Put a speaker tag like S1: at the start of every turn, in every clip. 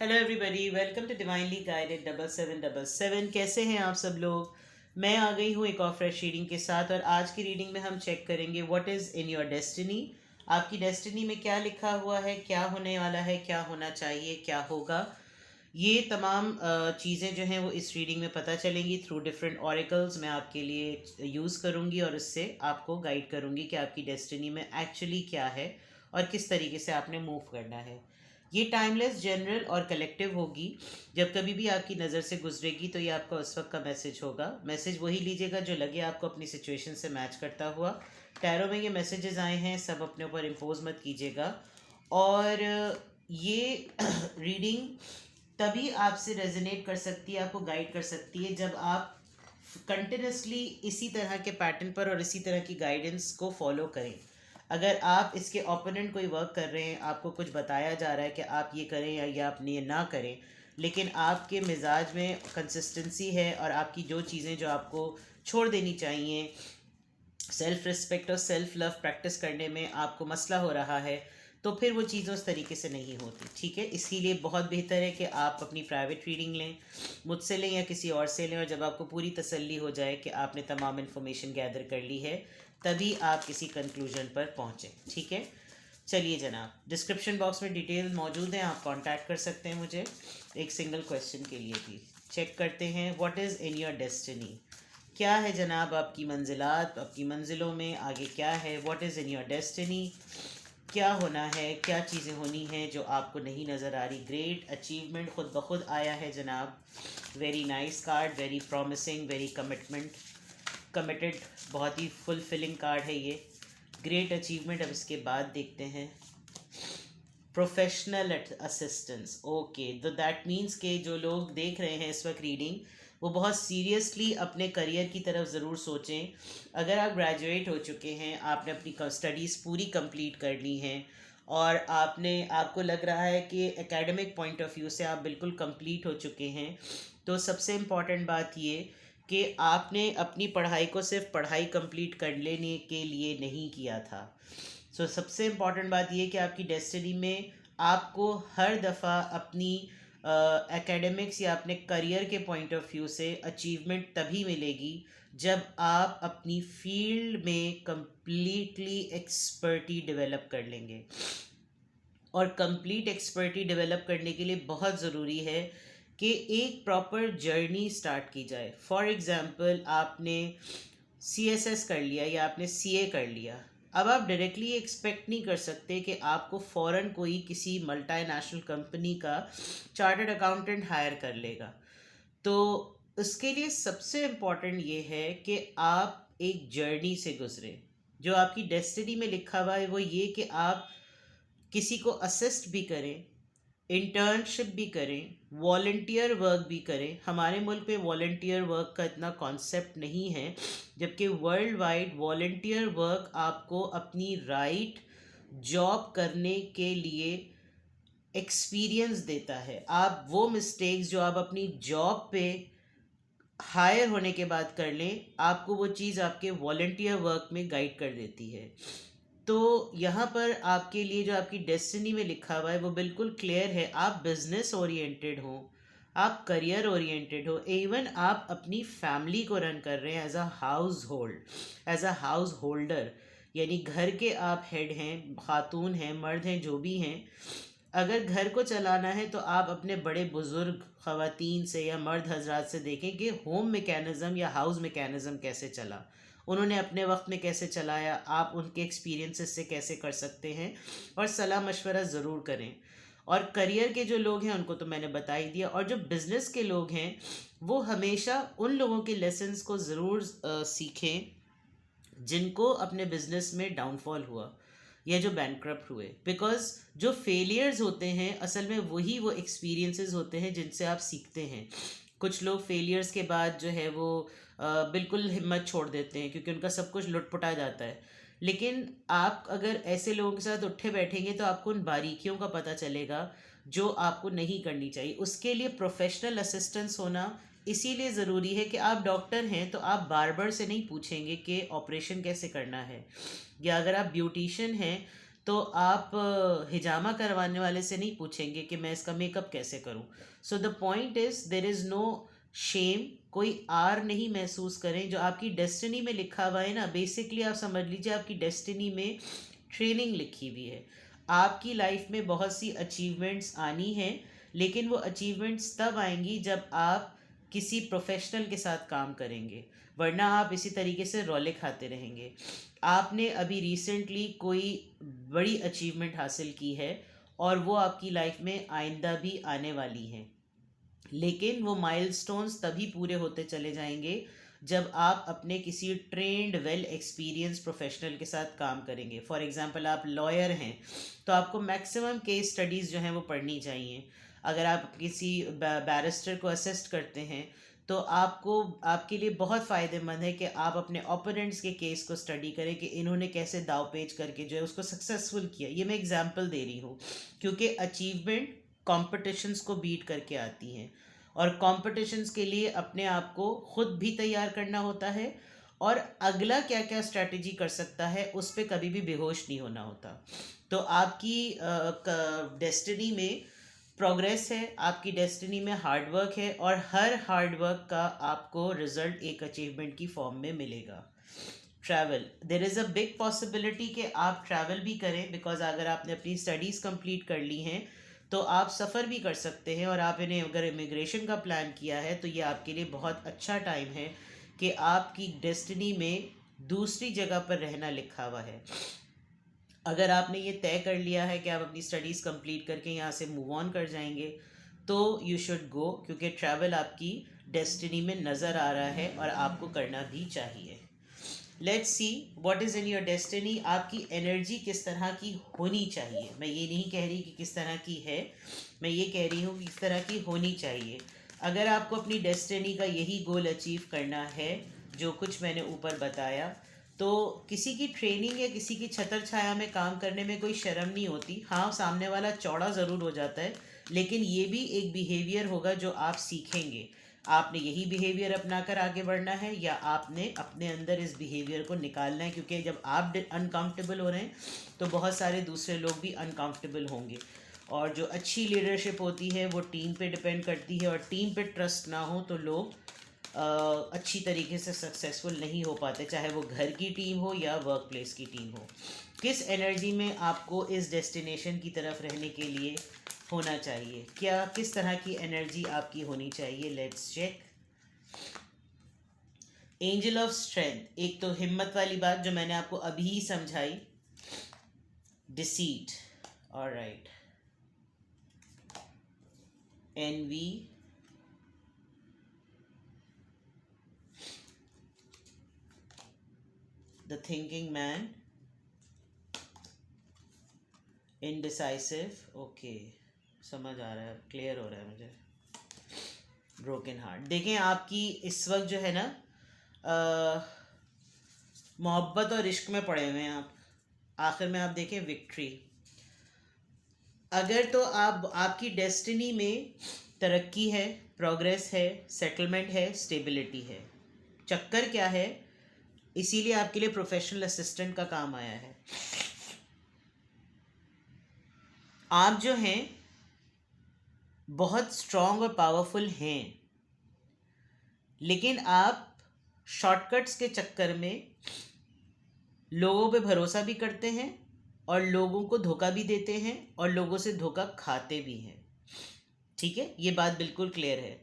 S1: Hello everybody, welcome to divinely guided 7777। कैसे हैं आप सब लोग। मैं आ गई हूँ एक और फ्रेश रीडिंग के साथ, और आज की रीडिंग में हम चेक करेंगे what is in your destiny. आपकी डेस्टिनी में क्या लिखा हुआ है, क्या होने वाला है, क्या होना चाहिए, क्या होगा। ये तमाम चीज़ें जो हैं वो इस रीडिंग में पता चलेंगी थ्रू डिफरेंट ऑरिकल्स। मैं आपके लिए यूज़ करूँगी और इससे आपको गाइड करूँगी कि आपकी डेस्टिनी में एक्चुअली क्या है और किस तरीके से आपने मूव करना है। ये टाइमलेस, जनरल और कलेक्टिव होगी। जब कभी भी आपकी नज़र से गुजरेगी तो ये आपका उस वक्त का मैसेज होगा। मैसेज वही लीजिएगा जो लगे आपको अपनी सिचुएशन से मैच करता हुआ। टैरो में ये मैसेजेस आए हैं, सब अपने ऊपर इम्पोज मत कीजिएगा। और ये रीडिंग तभी आपसे रेजोनेट कर सकती है, आपको गाइड कर सकती है, जब आप कंटिन्यूसली इसी तरह के पैटर्न पर और इसी तरह की गाइडेंस को फॉलो करें। अगर आप इसके ओपोनेंट कोई वर्क कर रहे हैं, आपको कुछ बताया जा रहा है कि आप ये करें या ये आप ये ना करें, लेकिन आपके मिजाज में कंसिस्टेंसी है और आपकी जो चीज़ें जो आपको छोड़ देनी चाहिए, सेल्फ रिस्पेक्ट और सेल्फ लव प्रैक्टिस करने में आपको मसला हो रहा है, तो फिर वो चीज़ें उस तरीके से नहीं होती। ठीक है, इसीलिए बहुत बेहतर है कि आप अपनी प्राइवेट रीडिंग लें, मुझसे लें या किसी और से लें, और जब आपको पूरी तसल्ली हो जाए कि आपने तमाम इन्फॉर्मेशन गैदर कर ली है, तभी आप किसी कंक्लूजन पर पहुँचें। ठीक है, चलिए जनाब, डिस्क्रिप्शन बॉक्स में डिटेल मौजूद हैं, आप कांटेक्ट कर सकते हैं मुझे एक सिंगल क्वेश्चन के लिए भी। चेक करते हैं what is in your destiny. क्या है जनाब आपकी मंजिलात, आपकी मंजिलों में आगे क्या है। What is in your destiny, क्या होना है, क्या चीज़ें होनी हैं जो आपको नहीं नज़र आ रही। ग्रेट अचीवमेंट खुद ब खुद आया है जनाब। Very nice card, very promising, very committed, बहुत ही फुलफिलिंग कार्ड है ये। Great achievement. अब इसके बाद देखते हैं प्रोफेशनल असिस्टेंस। ओके, तो दैट मीन्स के जो लोग देख रहे हैं इस वक्त रीडिंग, वो बहुत सीरियसली अपने करियर की तरफ ज़रूर सोचें। अगर आप ग्रेजुएट हो चुके हैं, आपने अपनी स्टडीज़ पूरी कंप्लीट कर ली हैं, और आपको लग रहा है कि एकेडमिक पॉइंट ऑफ व्यू से आप बिल्कुल कंप्लीट हो चुके हैं, तो सबसे इम्पॉर्टेंट बात ये कि आपने अपनी पढ़ाई को सिर्फ पढ़ाई कंप्लीट कर लेने के लिए नहीं किया था। सबसे इम्पॉर्टेंट बात ये कि आपकी डेस्टिनी में आपको हर दफ़ा अपनी एकेडमिक्स या अपने करियर के पॉइंट ऑफ व्यू से अचीवमेंट तभी मिलेगी जब आप अपनी फील्ड में कंप्लीटली एक्सपर्टी डेवलप कर लेंगे। और कंप्लीट एक्सपर्टी डेवलप करने के लिए बहुत ज़रूरी है कि एक प्रॉपर जर्नी स्टार्ट की जाए। फॉर एग्ज़ाम्पल, आपने CSS कर लिया या आपने CA कर लिया, अब आप डायरेक्टली एक्सपेक्ट नहीं कर सकते कि आपको फ़ौरन कोई किसी मल्टीनेशनल कंपनी का चार्टर्ड अकाउंटेंट हायर कर लेगा। तो उसके लिए सबसे इम्पॉर्टेंट ये है कि आप एक जर्नी से गुजरें। जो आपकी डेस्टिनी में लिखा हुआ है वो ये कि आप किसी को असिस्ट भी करें, इंटर्नशिप भी करें, वॉल्टियर वर्क भी करें। हमारे मुल्क में वॉल्टियर वर्क का इतना कॉन्सेप्ट नहीं है, जबकि वर्ल्ड वाइड वॉल्टियर वर्क आपको अपनी राइट जॉब करने के लिए एक्सपीरियंस देता है। आप वो मिस्टेक्स जो आप अपनी जॉब पे हायर होने के बाद कर लें, आपको वो चीज़ आपके वॉल्टियर वर्क में गाइड कर देती है। तो यहाँ पर आपके लिए जो आपकी डेस्टिनी में लिखा हुआ है वो बिल्कुल क्लियर है। आप बिजनेस ओरिएंटेड हो, आप करियर ओरिएंटेड हो, इवन आप अपनी फैमिली को रन कर रहे हैं as a household, as a householder, यानी घर के आप हेड हैं, खातून हैं, मर्द हैं, जो भी हैं। अगर घर को चलाना है तो आप अपने बड़े बुजुर्ग ख़वातीन से या मर्द हजरात से देखें कि होम मैकेनिज़्म या हाउस मैकेनिज़्म कैसे चला, उन्होंने अपने वक्त में कैसे चलाया, आप उनके एक्सपीरियंसेस से कैसे कर सकते हैं, और सलाह मशवरा ज़रूर करें। और करियर के जो लोग हैं उनको तो मैंने बता ही दिया, और जो बिज़नेस के लोग हैं वो हमेशा उन लोगों के लेसन्स को ज़रूर सीखें जिनको अपने बिजनेस में डाउनफॉल हुआ या जो बैंकक्रप्ट हुए। बिकॉज जो फेलियर्स होते हैं असल में वही वो एक्सपीरियंसेस होते हैं जिनसे आप सीखते हैं। कुछ लोग फेलियर्स के बाद जो है वो बिल्कुल हिम्मत छोड़ देते हैं क्योंकि उनका सब कुछ लुटपुटा जाता है। लेकिन आप अगर ऐसे लोगों के साथ उठे बैठेंगे तो आपको उन बारीकियों का पता चलेगा जो आपको नहीं करनी चाहिए। उसके लिए प्रोफेशनल असिस्टेंस होना इसीलिए ज़रूरी है कि आप डॉक्टर हैं तो आप बार्बर से नहीं पूछेंगे कि ऑपरेशन कैसे करना है, या अगर आप ब्यूटिशियन हैं तो आप हिजामा करवाने वाले से नहीं पूछेंगे कि मैं इसका मेकअप कैसे करूं। So the point is there is no shame, कोई आर नहीं महसूस करें। जो आपकी डेस्टिनी में लिखा हुआ है ना, बेसिकली आप समझ लीजिए आपकी डेस्टिनी में ट्रेनिंग लिखी हुई है। आपकी लाइफ में बहुत सी अचीवमेंट्स आनी हैं, लेकिन वो अचीवमेंट्स तब आएंगी जब आप किसी प्रोफेशनल के साथ काम करेंगे, वरना आप इसी तरीके से रौले खाते रहेंगे। आपने अभी रिसेंटली कोई बड़ी अचीवमेंट हासिल की है और वो आपकी लाइफ में आइंदा भी आने वाली है, लेकिन वो माइलस्टोन्स तभी पूरे होते चले जाएंगे जब आप अपने किसी ट्रेंड वेल एक्सपीरियंस प्रोफेशनल के साथ काम करेंगे। फॉर एग्जांपल आप लॉयर हैं तो आपको मैक्सिमम केस स्टडीज़ जो हैं वो पढ़नी चाहिए। अगर आप किसी बैरिस्टर को असिस्ट करते हैं तो आपको, आपके लिए बहुत फ़ायदेमंद है कि आप अपने ओपोनेंट्स के केस को स्टडी करें कि इन्होंने कैसे दाव पेच करके जो है उसको सक्सेसफुल किया। ये मैं एग्जांपल दे रही हूँ, क्योंकि अचीवमेंट कॉम्पिटिशन्स को बीट करके आती हैं, और कॉम्पिटिशन्स के लिए अपने आप को खुद भी तैयार करना होता है, और अगला क्या क्या स्ट्रैटेजी कर सकता है उस पर कभी भी बेहोश नहीं होना होता। तो आपकी डेस्टिनी में प्रोग्रेस है, आपकी डेस्टिनी में हार्डवर्क है, और हर हार्डवर्क का आपको रिजल्ट एक अचीवमेंट की फॉर्म में मिलेगा। Travel, there is a big possibility कि आप ट्रैवल भी करें, बिकॉज अगर आपने अपनी स्टडीज़ कंप्लीट कर ली हैं तो आप सफ़र भी कर सकते हैं, और आप इन्हें अगर इमिग्रेशन का प्लान किया है तो ये आपके लिए बहुत अच्छा टाइम है कि आपकी डेस्टिनी में दूसरी जगह पर रहना लिखा हुआ है। अगर आपने ये तय कर लिया है कि आप अपनी स्टडीज़ कंप्लीट करके यहाँ से मूव ऑन कर जाएंगे तो यू शुड गो, क्योंकि ट्रैवल आपकी डेस्टिनी में नज़र आ रहा है और आपको करना भी चाहिए। Let's see what is in your destiny. आपकी एनर्जी किस तरह की होनी चाहिए, मैं ये नहीं कह रही कि किस तरह की है, मैं ये कह रही हूँ कि किस तरह की होनी चाहिए। अगर आपको अपनी डेस्टिनी का यही गोल अचीव करना है जो कुछ मैंने ऊपर बताया, तो किसी की ट्रेनिंग या किसी की छतर छाया में काम करने में कोई शर्म नहीं होती। हाँ, सामने वाला चौड़ा ज़रूर हो जाता है, लेकिन ये भी एक बिहेवियर होगा जो आप सीखेंगे। आपने यही बिहेवियर अपना कर आगे बढ़ना है, या आपने अपने अंदर इस बिहेवियर को निकालना है, क्योंकि जब आप अनकंफर्टेबल हो रहे हैं तो बहुत सारे दूसरे लोग भी अनकंफर्टेबल होंगे। और जो अच्छी लीडरशिप होती है वो टीम पे डिपेंड करती है, और टीम पे ट्रस्ट ना हो तो लोग अच्छी तरीके से सक्सेसफुल नहीं हो पाते, चाहे वो घर की टीम हो या वर्क प्लेस की टीम हो। किस एनर्जी में आपको इस डेस्टिनेशन की तरफ रहने के लिए होना चाहिए, क्या किस तरह की एनर्जी आपकी होनी चाहिए? Let's check. Angel of strength, एक तो हिम्मत वाली बात जो मैंने आपको अभी समझाई, deceit, alright, envy, the thinking man, indecisive, okay समझ आ रहा है, क्लियर हो रहा है मुझे, ब्रोकन हार्ट। देखें आपकी इस वक्त जो है ना मोहब्बत और इश्क में पड़े हुए हैं आप, आखिर में आप देखें विक्ट्री। अगर तो आप, आपकी डेस्टिनी में तरक्की है, प्रोग्रेस है, सेटलमेंट है, स्टेबिलिटी है। चक्कर क्या है, इसीलिए आपके लिए प्रोफेशनल असिस्टेंट का काम आया है। आप जो हैं बहुत स्ट्रॉन्ग और पावरफुल हैं, लेकिन आप शॉर्टकट्स के चक्कर में लोगों पे भरोसा भी करते हैं और लोगों को धोखा भी देते हैं और लोगों से धोखा खाते भी हैं। ठीक है, ये बात बिल्कुल क्लियर है।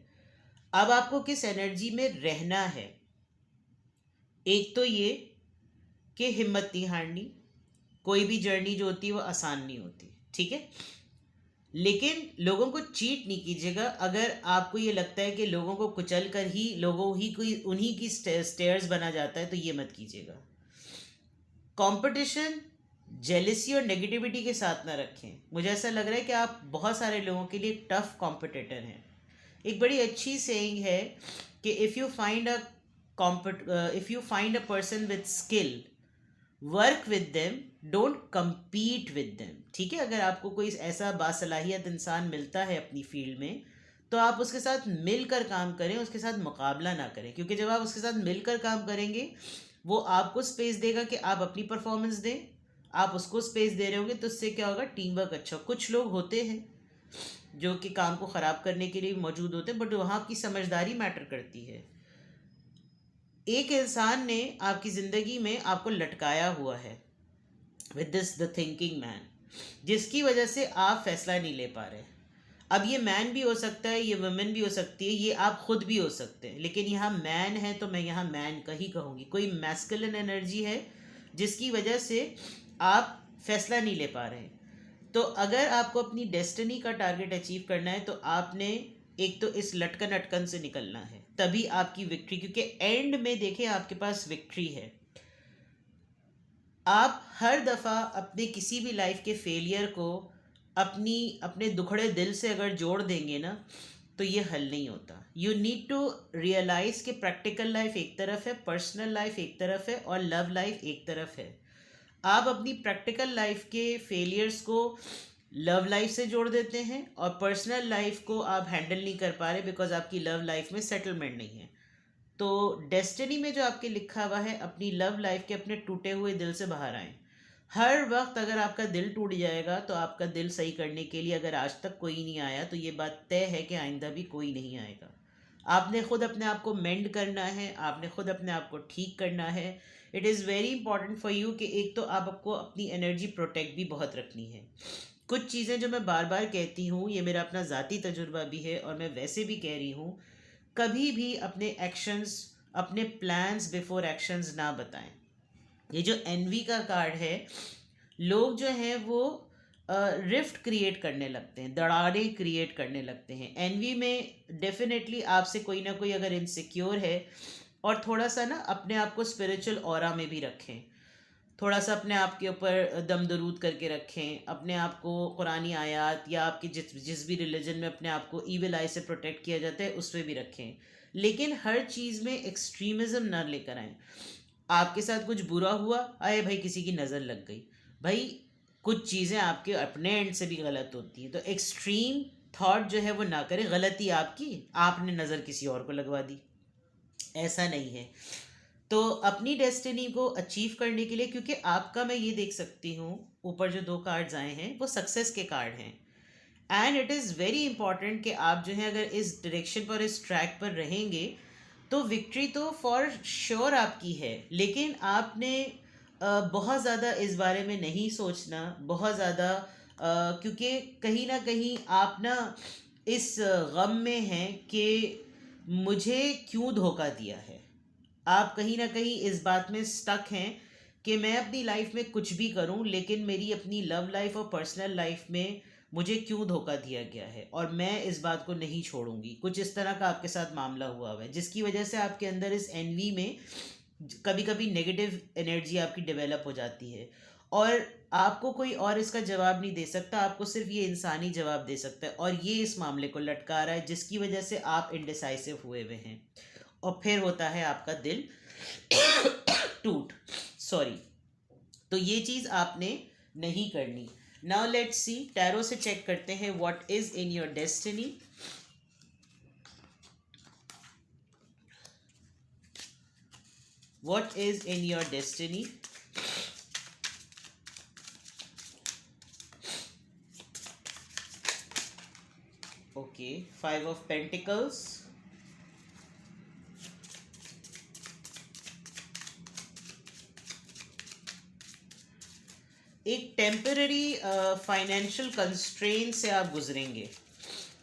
S1: अब आपको किस एनर्जी में रहना है, एक तो ये कि हिम्मत नहीं हारनी, कोई भी जर्नी जो होती है वो आसान नहीं होती, ठीक है, लेकिन लोगों को चीट नहीं कीजिएगा। अगर आपको ये लगता है कि लोगों को कुचल कर ही लोगों ही कोई उन्हीं की स्टेयर्स बना जाता है तो ये मत कीजिएगा। कंपटीशन, जेलिसी और नेगेटिविटी के साथ ना रखें। मुझे ऐसा लग रहा है कि आप बहुत सारे लोगों के लिए टफ कॉम्पिटिटर हैं। एक बड़ी अच्छी सेइंग है कि if you find a person with skill, work with them, don't compete with them. ठीक है, अगर आपको कोई ऐसा बासलाहियत इंसान मिलता है अपनी फील्ड में तो आप उसके साथ मिलकर काम करें, उसके साथ मुकाबला ना करें, क्योंकि जब आप उसके साथ मिलकर काम करेंगे वो आपको स्पेस देगा कि आप अपनी परफॉर्मेंस दें, आप उसको स्पेस दे रहे होंगे तो उससे क्या होगा, टीम वर्क अच्छा। कुछ लोग होते हैं जो कि काम को ख़राब करने के लिए मौजूद होते हैं, बट वहाँ आपकी समझदारी मैटर करती है। एक इंसान ने आपकी ज़िंदगी में आपको लटकाया हुआ है with this the thinking man, जिसकी वजह से आप फैसला नहीं ले पा रहे। अब ये मैन भी हो सकता है, ये वुमेन भी हो सकती है, ये आप खुद भी हो सकते हैं, लेकिन यहाँ मैन है तो मैं यहाँ मैन का ही कहूँगी। कोई मैस्कुलिन एनर्जी है जिसकी वजह से आप फैसला नहीं ले पा रहे हैं। तो अगर आपको अपनी डेस्टिनी का टारगेट अचीव करना है तो आपने एक तो इस लटकन अटकन से निकलना है, तभी आपकी विक्ट्री, क्योंकि एंड में देखें आपके पास विक्ट्री है। आप हर दफ़ा अपने किसी भी लाइफ के फेलियर को अपने दुखड़े दिल से अगर जोड़ देंगे ना, तो ये हल नहीं होता। यू नीड टू रियलाइज़ कि प्रैक्टिकल लाइफ एक तरफ है, पर्सनल लाइफ एक तरफ है और लव लाइफ एक तरफ है। आप अपनी प्रैक्टिकल लाइफ के फेलियर्स को लव लाइफ से जोड़ देते हैं और पर्सनल लाइफ को आप हैंडल नहीं कर पा रहे बिकॉज आपकी लव लाइफ में सेटलमेंट नहीं है। तो डेस्टिनी में जो आपके लिखा हुआ है, अपनी लव लाइफ के अपने टूटे हुए दिल से बाहर आएं। हर वक्त अगर आपका दिल टूट जाएगा तो आपका दिल सही करने के लिए अगर आज तक कोई नहीं आया तो ये बात तय है कि आइंदा भी कोई नहीं आएगा। आपने खुद अपने आप को मेंड करना है, आपने खुद अपने आप को ठीक करना है। It is very important for you कि एक तो आपको अपनी एनर्जी प्रोटेक्ट भी बहुत रखनी है। कुछ चीज़ें जो मैं बार बार कहती हूँ, ये मेरा अपना ज़ाती तजुर्बा भी है और मैं वैसे भी कह रही हूँ, कभी भी अपने एक्शंस, अपने प्लान्स बिफोर एक्शंस ना बताएं। ये जो एनवी का कार्ड है, लोग जो हैं वो रिफ्ट क्रिएट करने लगते हैं, दरारें क्रिएट करने लगते हैं एनवी में। डेफिनेटली आपसे कोई ना कोई अगर इनसिक्योर है, और थोड़ा सा ना अपने आप को स्पिरिचुअल ऑरा में भी रखें, थोड़ा सा अपने आप के ऊपर दम दरूद करके रखें, अपने आप को कुरानी आयात या आपके जिस जिस भी रिलीजन में अपने आप को ईविल आई से प्रोटेक्ट किया जाता है उस पर भी रखें। लेकिन हर चीज़ में एक्सट्रीमिज़म ना लेकर आएँ। आपके साथ कुछ बुरा हुआ, आए भाई किसी की नज़र लग गई, भाई कुछ चीज़ें आपके अपने एंड से भी गलत होती हैं, तो एक्सट्रीम थॉट जो है वो ना करें। गलती आपकी, आपने नज़र किसी और को लगवा दी, ऐसा नहीं है। तो अपनी डेस्टिनी को अचीव करने के लिए, क्योंकि आपका मैं ये देख सकती हूँ ऊपर जो 2 कार्ड्स आए हैं वो सक्सेस के कार्ड हैं, and it is very important कि आप जो है अगर इस डायरेक्शन पर, इस ट्रैक पर रहेंगे तो विक्ट्री तो फॉर श्योर आपकी है। लेकिन आपने बहुत ज़्यादा इस बारे में नहीं सोचना, बहुत ज़्यादा, क्योंकि कहीं ना कहीं आप ना इस गम में हैं कि मुझे क्यों धोखा दिया है। आप कहीं ना कहीं इस बात में स्टक हैं कि मैं अपनी लाइफ में कुछ भी करूं, लेकिन मेरी अपनी लव लाइफ और पर्सनल लाइफ में मुझे क्यों धोखा दिया गया है और मैं इस बात को नहीं छोड़ूंगी। कुछ इस तरह का आपके साथ मामला हुआ है जिसकी वजह से आपके अंदर इस एनवी में कभी कभी नेगेटिव एनर्जी आपकी डेवलप हो जाती है, और आपको कोई और इसका जवाब नहीं दे सकता, आपको सिर्फ ये इंसानी जवाब दे सकता है, और ये इस मामले को लटका रहा है जिसकी वजह से आप इनडिसाइसिव हुए हुए हैं। और फिर होता है आपका दिल टूट, सॉरी। तो ये चीज़ आपने नहीं करनी। नाउ लेट्स सी, टैरो से चेक करते हैं what is in your destiny. What is in your destiny. Okay, 5 of pentacles, एक टेम्पररी फाइनेंशियल कंस्ट्रेंट से आप गुजरेंगे।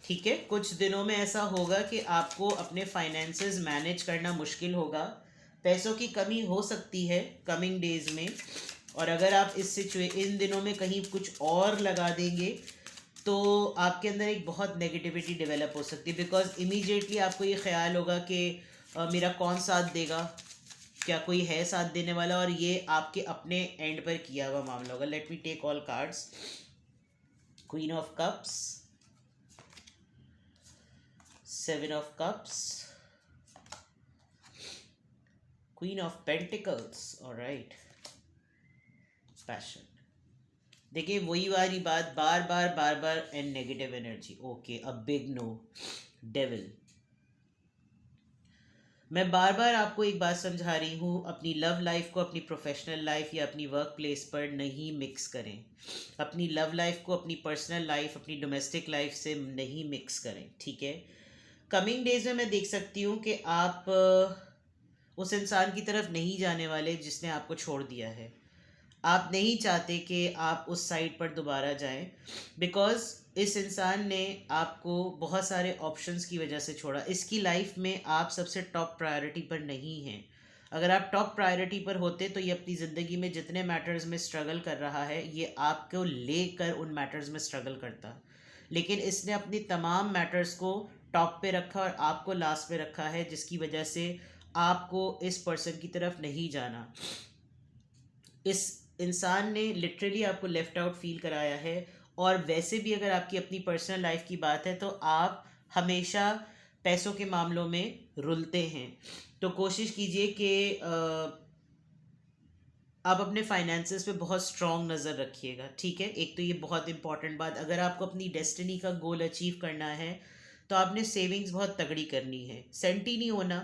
S1: ठीक है, कुछ दिनों में ऐसा होगा कि आपको अपने फाइनेंसेस मैनेज करना मुश्किल होगा, पैसों की कमी हो सकती है कमिंग डेज में। और अगर आप इन दिनों में कहीं कुछ और लगा देंगे तो आपके अंदर एक बहुत नेगेटिविटी डेवलप हो सकती है, बिकॉज इमीडिएटली आपको ये ख्याल होगा कि मेरा कौन साथ देगा, क्या कोई है साथ देने वाला, और ये आपके अपने एंड पर किया हुआ मामला होगा। Let me take all cards. Queen of cups, 7 of cups, queen of pentacles, alright, passion. देखिए वही वाली बात, बार बार बार बार, and negative energy. Okay, a big no, devil. मैं बार बार आपको एक बात समझा रही हूँ, अपनी लव लाइफ को अपनी प्रोफेशनल लाइफ या अपनी वर्क प्लेस पर नहीं मिक्स करें। अपनी लव लाइफ को अपनी पर्सनल लाइफ, अपनी डोमेस्टिक लाइफ से नहीं मिक्स करें, ठीक है। कमिंग डेज में मैं देख सकती हूँ कि आप उस इंसान की तरफ नहीं जाने वाले जिसने आपको छोड़ दिया है। आप नहीं चाहते कि आप उस साइट पर दोबारा जाएं, बिकॉज़ इस इंसान ने आपको बहुत सारे ऑप्शंस की वजह से छोड़ा। इसकी लाइफ में आप सबसे टॉप प्रायोरिटी पर नहीं हैं। अगर आप टॉप प्रायोरिटी पर होते तो ये अपनी ज़िंदगी में जितने मैटर्स में स्ट्रगल कर रहा है, ये आपको लेकर उन मैटर्स में स्ट्रगल करता। लेकिन इसने अपनी तमाम मैटर्स को टॉप पे रखा और आपको लास्ट पे रखा है, जिसकी वजह से आपको इस पर्सन की तरफ नहीं जाना। इस इंसान ने लिटरली आपको लेफ्ट आउट फील कराया है। और वैसे भी अगर आपकी अपनी पर्सनल लाइफ की बात है तो आप हमेशा पैसों के मामलों में रुलते हैं। तो कोशिश कीजिए कि आप अपने फाइनेंसेस पे बहुत स्ट्रॉन्ग नज़र रखिएगा, ठीक है। एक तो ये बहुत इंपॉर्टेंट बात, अगर आपको अपनी डेस्टिनी का गोल अचीव करना है तो आपने सेविंग्स बहुत तगड़ी करनी है। सेंटी नहीं होना,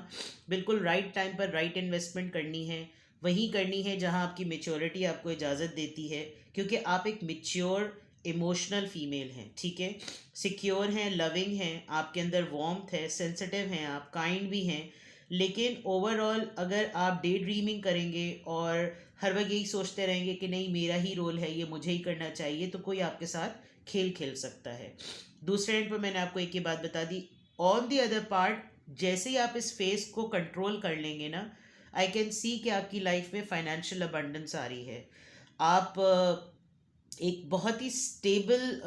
S1: बिल्कुल राइट टाइम पर राइट इन्वेस्टमेंट करनी है। वहीं करनी है जहां आपकी मेच्योरिटी आपको इजाज़त देती है, क्योंकि आप एक मेच्योर इमोशनल फीमेल हैं, ठीक है। सिक्योर हैं, लविंग हैं, आपके अंदर वार्मथ है, सेंसिटिव हैं, आप काइंड भी हैं। लेकिन ओवरऑल अगर आप डे ड्रीमिंग करेंगे और हर वक्त यही सोचते रहेंगे कि नहीं मेरा ही रोल है, ये मुझे ही करना चाहिए, तो कोई आपके साथ खेल खेल सकता है। दूसरे एंड पर मैंने आपको एक ही बात बता दी। ऑन दी अदर पार्ट, जैसे ही आप इस फेस को कंट्रोल कर लेंगे ना, आई कैन सी कि आपकी लाइफ में फाइनेंशियल अबंडेंस आ रही है। आप एक बहुत ही स्टेबल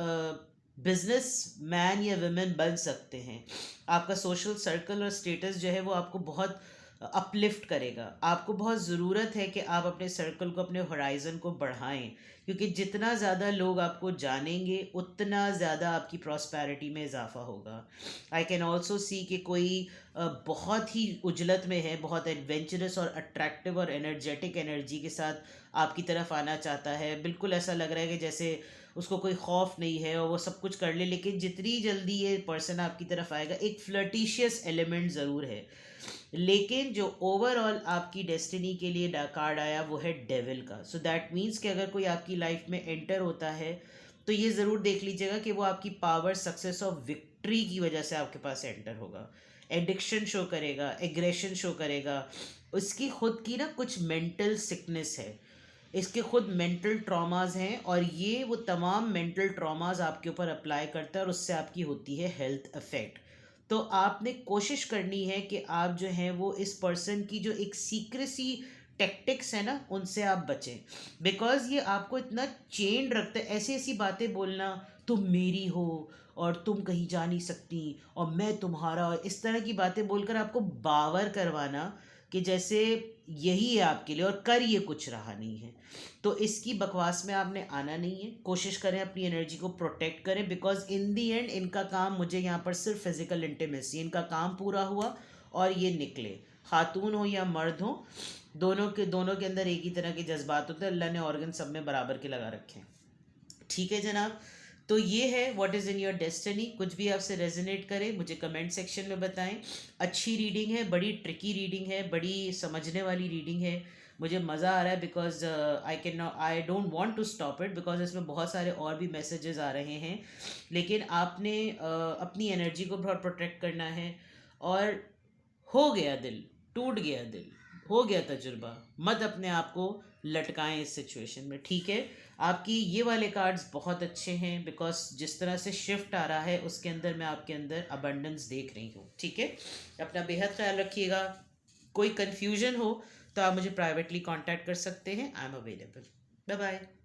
S1: बिजनेस मैन या वुमेन बन सकते हैं। आपका सोशल सर्कल और स्टेटस जो है वो आपको बहुत अपलिफ्ट करेगा। आपको बहुत ज़रूरत है कि आप अपने सर्कल को, अपने होराइज़न को बढ़ाएं, क्योंकि जितना ज़्यादा लोग आपको जानेंगे उतना ज़्यादा आपकी प्रॉस्पेरिटी में इजाफा होगा। आई कैन ऑल्सो सी कि कोई बहुत ही उजलत में है, बहुत एडवेंचरस और अट्रैक्टिव और एनर्जेटिक एनर्जी के साथ आपकी तरफ आना चाहता है। बिल्कुल ऐसा लग रहा है कि जैसे उसको कोई खौफ नहीं है और वो सब कुछ कर ले, लेकिन जितनी जल्दी ये पर्सन आपकी तरफ आएगा, एक फ्लर्टिशियस एलिमेंट ज़रूर है। लेकिन जो ओवरऑल आपकी डेस्टिनी के लिए कार्ड आया वो है डेविल का। सो दैट मीन्स कि अगर कोई आपकी लाइफ में एंटर होता है तो ये ज़रूर देख लीजिएगा कि वो आपकी पावर, सक्सेस और विक्ट्री की वजह से आपके पास एंटर होगा। एडिक्शन शो करेगा, एग्रेशन शो करेगा, उसकी खुद की ना कुछ मेंटल सिकनेस है, इसके खुद मेंटल ट्रॉमास हैं, और ये वो तमाम मेंटल ट्रॉमास आपके ऊपर अप्लाई करता है और उससे आपकी होती है हेल्थ इफेक्ट। तो आपने कोशिश करनी है कि आप जो हैं वो इस पर्सन की जो एक सीक्रेसी टेक्टिक्स है ना, उनसे आप बचें। बिकॉज ये आपको इतना चेन रखता है, ऐसी ऐसी बातें बोलना, तुम मेरी हो और तुम कहीं जा नहीं सकती और मैं तुम्हारा, और इस तरह की बातें बोलकर आपको बावर करवाना कि जैसे यही है आपके लिए और कर ये कुछ रहा नहीं है। तो इसकी बकवास में आपने आना नहीं है। कोशिश करें अपनी एनर्जी को प्रोटेक्ट करें, बिकॉज इन दी एंड इनका काम, मुझे यहाँ पर सिर्फ फिजिकल इंटीमेसी, इनका काम पूरा हुआ और ये निकले। खातून हो या मर्द हो, दोनों के अंदर एक ही तरह के जज्बात होते हैं। अल्लाह ने ऑर्गन सब में बराबर के लगा रखे हैं, ठीक है जनाब। तो ये है what is in your destiny. कुछ भी आपसे रेजोनेट करे मुझे कमेंट सेक्शन में बताएं। अच्छी रीडिंग है, बड़ी ट्रिकी रीडिंग है, बड़ी समझने वाली रीडिंग है। मुझे मज़ा आ रहा है because I don't want to stop it, because इसमें बहुत सारे और भी मैसेजेस आ रहे हैं। लेकिन आपने अपनी एनर्जी को बहुत प्रोटेक्ट करना है। और हो गया दिल, टूट गया दिल, हो गया तजुर्बा, मत अपने आप को लटकाएं इस सिचुएशन में, ठीक है। आपकी ये वाले कार्ड्स बहुत अच्छे हैं, बिकॉज जिस तरह से शिफ्ट आ रहा है उसके अंदर मैं आपके अंदर अबंडेंस देख रही हूँ, ठीक है। अपना बेहद ख्याल रखिएगा। कोई कन्फ्यूजन हो तो आप मुझे प्राइवेटली कांटेक्ट कर सकते हैं। I am available. Bye bye.